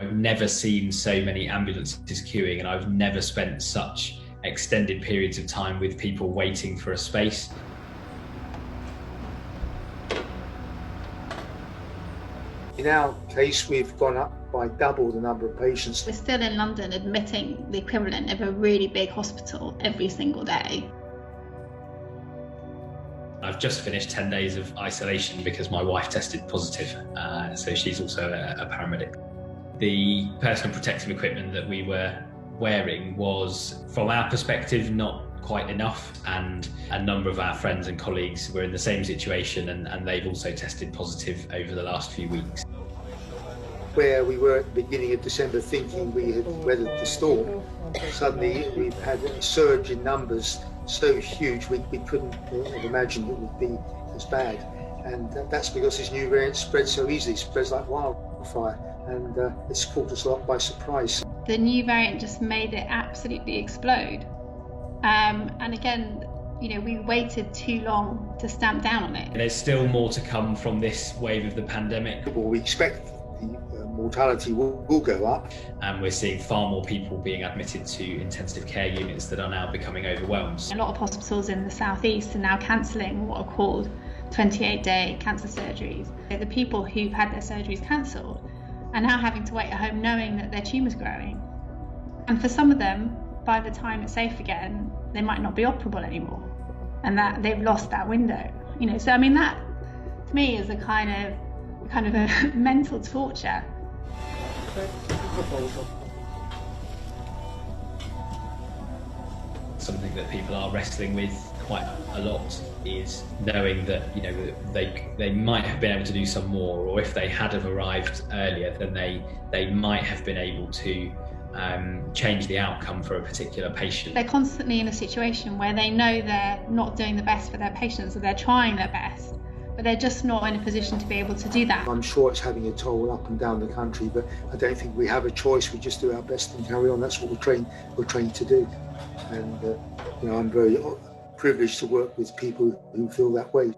I've never seen so many ambulances queuing, and I've never spent such extended periods of time with people waiting for a space. In our case, we've gone up by double the number of patients. We're still in London admitting the equivalent of a really big hospital every single day. I've just finished 10 days of isolation because my wife tested positive, so she's also a paramedic. The personal protective equipment that we were wearing was, from our perspective, not quite enough, and a number of our friends and colleagues were in the same situation, and they've also tested positive over the last few weeks. Where we were at the beginning of December thinking we had weathered the storm, suddenly we've had a surge in numbers so huge we couldn't have imagined it would be as bad. And that's because this new variant spreads so easily, spreads like wildfire, and it's caught us a lot by surprise. The new variant just made it absolutely explode. And again, we waited too long to stamp down on it. There's still more to come from this wave of the pandemic. Well, we expect the mortality will go up. And we're seeing far more people being admitted to intensive care units that are now becoming overwhelmed. A lot of hospitals in the southeast are now cancelling what are called 28-day cancer surgeries. The people who've had their surgeries cancelled are now having to wait at home knowing that their tumour's growing. And for some of them, by the time it's safe again, they might not be operable anymore, and that they've lost that window. So I mean, that to me is a kind of a mental torture. Something that people are wrestling with quite a lot is knowing that they might have been able to do some more, or if they had have arrived earlier, then they might have been able to change the outcome for a particular patient. They're constantly in a situation where they know they're not doing the best for their patients, or they're trying their best, but they're just not in a position to be able to do that. I'm sure it's having a toll up and down the country, but I don't think we have a choice. We just do our best and carry on. That's what we're trained to do. And I'm very privileged to work with people who feel that way.